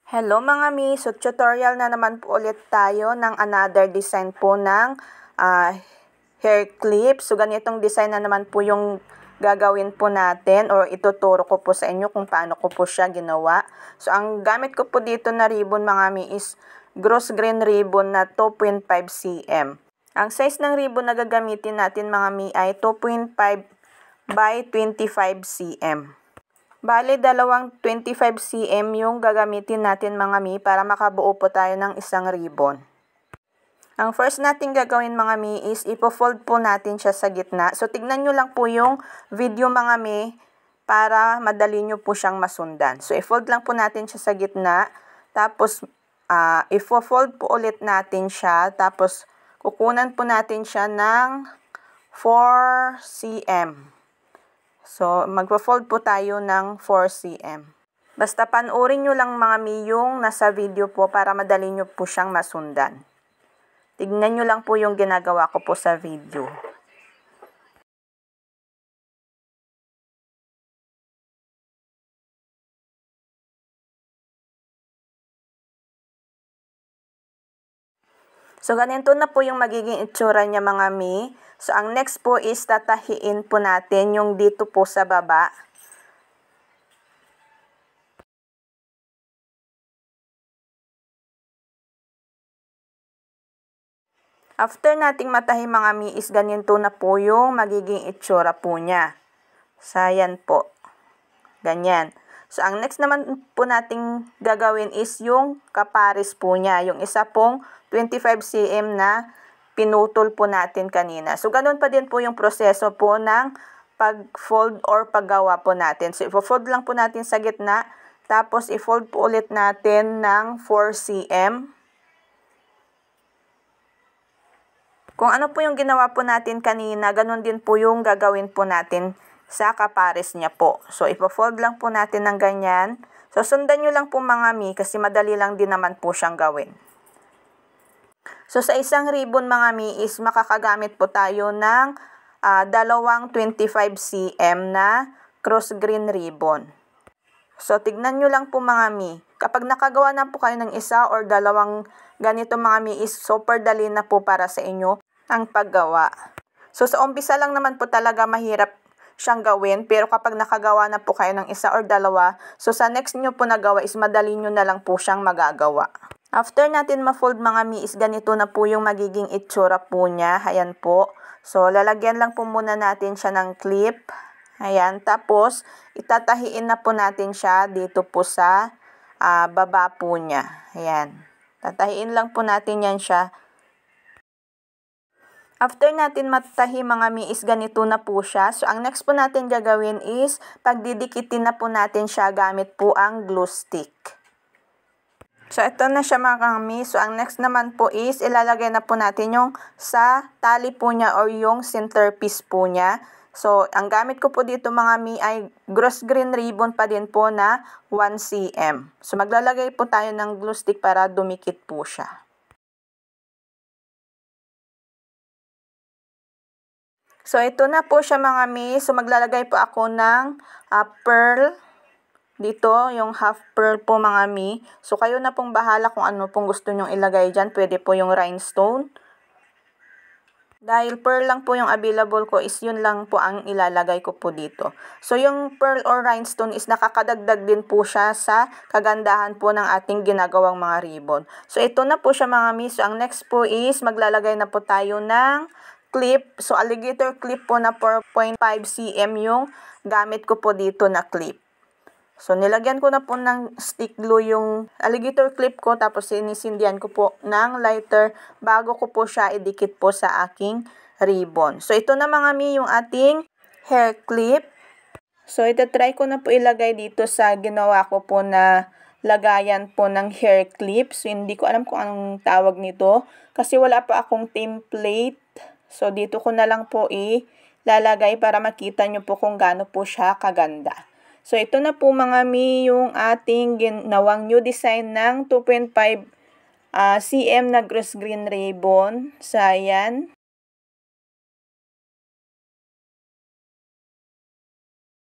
Hello mga mi, so tutorial na naman po ulit tayo ng another design po ng hair clip. So ganitong design na naman po yung gagawin po natin or ituturo ko po sa inyo kung paano ko po siya ginawa. So ang gamit ko po dito na ribbon mga mi is gross grain ribbon na 2.5 cm. Ang size ng ribbon na gagamitin natin mga mi ay 2.5 by 25 cm. Bale, dalawang 25 cm yung gagamitin natin mga mi para makabuo po tayo ng isang ribbon. Ang first natin gagawin mga mi is ipo-fold po natin siya sa gitna. So tignan nyo lang po yung video mga mi para madali nyo po siyang masundan. So i-fold lang po natin siya sa gitna. Tapos ipo-fold po ulit natin siya. Tapos kukunan po natin siya ng 4 cm. So, magpo-fold po tayo ng 4 cm. Basta panoorin nyo lang mga mi yung nasa video po para madali nyo po siyang masundan. Tignan nyo lang po yung ginagawa ko po sa video. So, ganito na po yung magiging itsura niya mga mi. So, ang next po is tatahiin po natin yung dito po sa baba. After nating matahi mga mi is ganito na po yung magiging itsura po niya. So, yan po. Ganyan. So, ang next naman po nating gagawin is yung kapares po niya. Yung isa pong 25 cm na pinutol po natin kanina. So, ganun pa din po yung proseso po ng pag-fold or paggawa po natin. So, i-fold lang po natin sa gitna. Tapos, i-fold po ulit natin ng 4 cm. Kung ano po yung ginawa po natin kanina, ganun din po yung gagawin po natin sa kapares niya po. So, ipo-fold lang po natin ng ganyan. So, sundan nyo lang po mga mi kasi madali lang din naman po siyang gawin. So, sa isang ribbon mga mi is makakagamit po tayo ng dalawang 25 cm na cross grain ribbon. So, tignan nyo lang po mga mi. Kapag nakagawa na po kayo ng isa or dalawang ganito mga mi is super dali na po para sa inyo ang paggawa. So, sa umpisa lang naman po talaga mahirap siyang gawin. Pero kapag nakagawa na po kayo ng isa or dalawa, so sa next nyo po nagawa is madali nyo na lang po siyang magagawa. After natin ma-fold mga mi is ganito na po yung magiging itsura po niya. Ayan po. So, lalagyan lang po muna natin siya ng clip. Ayan. Tapos, itatahiin na po natin siya dito po sa baba po niya. Ayan. Tatahiin lang po natin yan siya. After natin matahi mga mi is ganito na po siya. So, ang next po natin gagawin is pagdidikitin na po natin siya gamit po ang glue stick. So, ito na siya mga mi. So, ang next naman po is ilalagay na po natin yung sa tali po niya or yung centerpiece po niya. So, ang gamit ko po dito mga mi ay gross grain ribbon pa din po na 1 cm. So, maglalagay po tayo ng glue stick para dumikit po siya. So, ito na po siya mga mi. So, maglalagay po ako ng pearl. Dito, yung half pearl po mga mi. So, kayo na pong bahala kung ano pong gusto nyong ilagay dyan. Pwede po yung rhinestone. Dahil pearl lang po yung available ko is yun lang po ang ilalagay ko po dito. So, yung pearl or rhinestone is nakakadagdag din po siya sa kagandahan po ng ating ginagawang mga ribbon. So, ito na po siya mga mi. So, ang next po is maglalagay na po tayo ng clip. So, alligator clip po na 4.5 cm yung gamit ko po dito na clip. So, nilagyan ko na po ng stick glue yung alligator clip ko. Tapos, sinisindihan ko po ng lighter bago ko po siya idikit po sa aking ribbon. So, ito na mga mi yung ating hair clip. So, itatry ko na po ilagay dito sa ginawa ko po na lagayan po ng hair clip. So, hindi ko alam kung anong tawag nito. Kasi wala pa akong template. So, dito ko na lang po ilalagay para makita nyo po kung gaano po siya kaganda. So, ito na po mga mi yung ating ginawang new design ng 2.5 cm na gross grain ribbon. So, ayan.